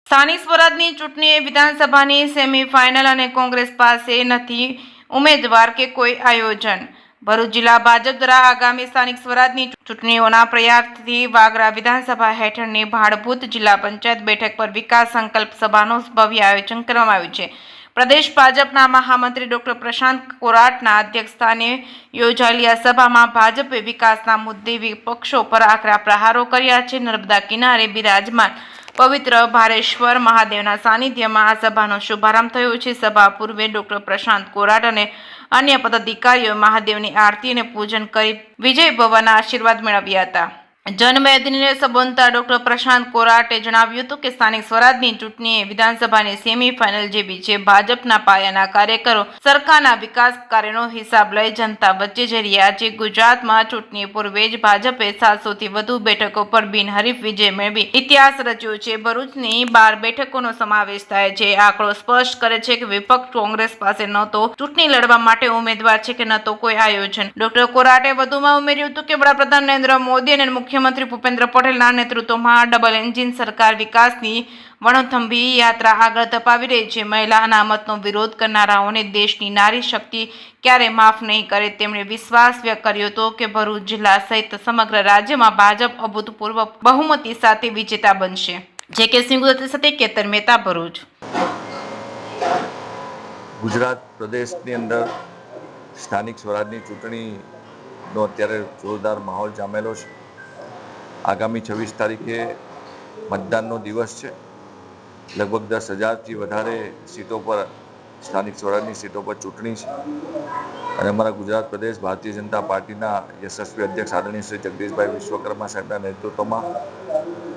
સ્થાનિક સ્વરાજની ચૂંટણીએ વિધાનસભાની સેમીફાઇનલ અને કોંગ્રેસ પાસે નથી ઉમેદવાર કે કોઈ આયોજન. ભરૂચ જિલ્લા ભાજપ દ્વારા આગામી સ્થાનિક સ્વરાજની ચૂંટણીઓના પ્રયાસથી વાગરા વિધાનસભા હેઠળની ભાડભૂત જિલ્લા પંચાયત બેઠક પર વિકાસ સંકલ્પ સભાનું ભવ્ય આયોજન કરવામાં આવ્યું છે. પ્રદેશ ભાજપના મહામંત્રી ડોક્ટર પ્રશાંત કોરાટના અધ્યક્ષસ્થાને યોજાયેલી આ સભામાં ભાજપે વિકાસના મુદ્દે વિપક્ષો પર આકરા પ્રહારો કર્યા છે. નર્મદા કિનારે બિરાજમાન પવિત્ર ભારેશ્વર મહાદેવના સાનિધ્યમાં આ સભાનો શુભારંભ થયો છે. સભા પૂર્વે ડોક્ટર પ્રશાંત કોરાટ અને અન્ય પદાધિકારીઓએ મહાદેવની આરતી અને પૂજન કરી વિજય ભવનના આશીર્વાદ મેળવ્યા હતા. જનમેદનીને સંબોધતા ડોક્ટર પ્રશાંત કોરાટે જણાવ્યું હતું કે સ્થાનિક સ્વરાજની ચૂંટણી એ વિધાનસભાની સેમીફાઇનલ જેવી છે. ભાજપના પાયાના કાર્યકરો સરકારના વિકાસ કાર્યનો હિસાબ લઈ જનતા વચ્ચે જઈ રહ્યા છે. ગુજરાતમાં ચૂંટણી પૂર્વે જ ભાજપે 700થી વધુ બેઠકો પર બિનહરીફ વિજય મેળવી ઇતિહાસ રચ્યો છે. ભરૂચની 12 બેઠકોનો સમાવેશ થાય છે. આંકડો સ્પષ્ટ કરે છે કે વિપક્ષ કોંગ્રેસ પાસે ન તો ચૂંટણી લડવા માટે ઉમેદવાર છે કે ન તો કોઈ આયોજન. ડોક્ટર કોરાટે વધુમાં ઉમેર્યું હતું કે વડાપ્રધાન નરેન્દ્ર મોદી અને મુખ્યમંત્રી ભૂપેન્દ્ર પટેલના નેતૃત્વમાં ડબલ એન્જિન સરકાર વિકાસની વણથંભી યાત્રા આગળ ધપાવી રહી છે. મહિલા અનામતનો વિરોધ કરનારાઓને દેશની નારી શક્તિ ક્યારે માફ નહીં કરે. તેમણે વિશ્વાસ વ્યક્ત કર્યો હતો કે ભરૂચ જિલ્લા સહિત સમગ્ર રાજ્યમાં ભાજપ અભૂતપૂર્વ બહુમતી સાથે વિજેતા બનશે. જે.કે. સિંહ સાથે કેતન મહેતા, ભરૂચ. ગુજરાત પ્રદેશની અંદર સ્થાનિક સ્વરાજની ચૂંટણીનો અત્યારે જોરદાર માહોલ જામેલો છે. આગામી 26 તારીખે મતદાનનો દિવસ છે. લગભગ 10,000થી વધારે સીટો પર સ્થાનિક સ્વરાજની સીટો પર ચૂંટણી છે અને અમારા ગુજરાત પ્રદેશ ભારતીય જનતા પાર્ટીના યશસ્વી અધ્યક્ષ આદરણીય શ્રી જગદીશભાઈ વિશ્વકર્મા સાહેબના નેતૃત્વમાં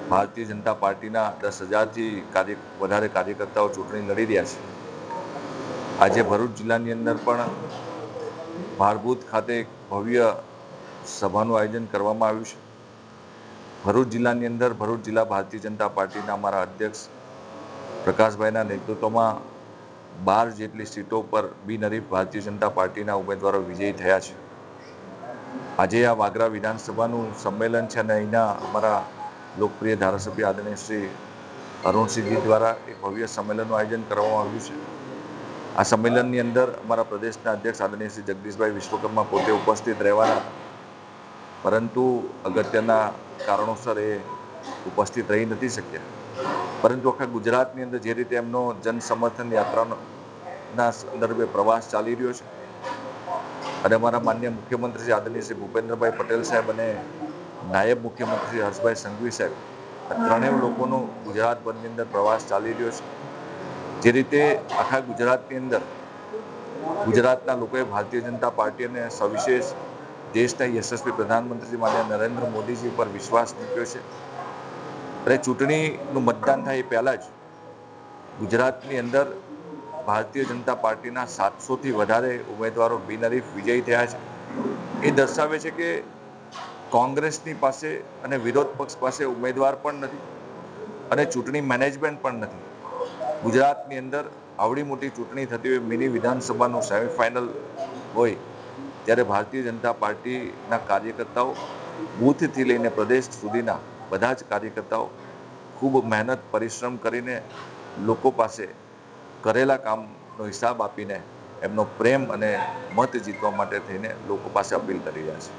ભારતીય જનતા પાર્ટીના 10,000થી વધારે કાર્યકર્તાઓ ચૂંટણી લડી રહ્યા છે. આજે ભરૂચ જિલ્લાની અંદર પણ ભાડભૂત ખાતે એક ભવ્ય સભાનું આયોજન કરવામાં આવ્યું છે. ભરૂચ જિલ્લાની અંદર ભરૂચ જિલ્લા ભારતીય જનતા પાર્ટીના અમારા અધ્યક્ષ પ્રકાશભાઈના નેતૃત્વમાં 12 જેટલી સીટો પર બિનહરીફ ભારતીય જનતા પાર્ટીના ઉમેદવારો વિજયી થયા છે. આજે આ વાગરા વિધાનસભાનું સંમેલન છે અને અહીંના અમારા લોકપ્રિય ધારાસભ્ય આદરણીય શ્રી અરુણસિંહજી દ્વારા એક ભવ્ય સંમેલનનું આયોજન કરવામાં આવ્યું છે. આ સંમેલનની અંદર અમારા પ્રદેશના અધ્યક્ષ આદરણીય શ્રી જગદીશભાઈ વિશ્વકર્મા પોતે ઉપસ્થિત રહેવાના હતા, પરંતુ અગત્યના કારણોસર એ ઉપસ્થિત રહી નથી શક્યા. પરંતુ આખા ગુજરાતની અંદર જે રીતે એમનો જન સમર્થન યાત્રાના સંદર્ભે પ્રવાસ ચાલી રહ્યો છે અને અમારા માનનીય મુખ્યમંત્રી શ્રી આદરણીય શ્રી ભૂપેન્દ્રભાઈ પટેલ સાહેબ અને નાયબ મુખ્યમંત્રી શ્રી હર્ષભાઈ સંઘવી સાહેબ, ત્રણેય લોકોનો ગુજરાતભરની અંદર પ્રવાસ ચાલી રહ્યો છે. જે રીતે આખા ગુજરાતની અંદર ગુજરાતના લોકોએ ભારતીય જનતા પાર્ટી અને સવિશેષ દેશના યશસ્વી પ્રધાનમંત્રી માનનીય નરેન્દ્ર મોદીજી પર વિશ્વાસ મૂક્યો છે અને ચૂંટણીનું મતદાન થાય એ પહેલાં જ ગુજરાતની અંદર ભારતીય જનતા પાર્ટીના 700થી વધારે ઉમેદવારો બિનહરીફ વિજયી થયા છે. એ દર્શાવે છે કે કોંગ્રેસની પાસે અને વિરોધ પક્ષ પાસે ઉમેદવાર પણ નથી અને ચૂંટણી મેનેજમેન્ટ પણ નથી. ગુજરાતની અંદર આવડી મોટી ચૂંટણી થતી હોય, મિની વિધાનસભાનું સેમીફાઇનલ હોય, ત્યારે ભારતીય જનતા પાર્ટીના કાર્યકર્તાઓ બૂથથી લઈને પ્રદેશ સુધીના બધા જ કાર્યકર્તાઓ ખૂબ મહેનત પરિશ્રમ કરીને લોકો પાસે કરેલા કામનો હિસાબ આપીને એમનો પ્રેમ અને મત જીતવા માટે થઈને લોકો પાસે અપીલ કરી રહ્યા છે.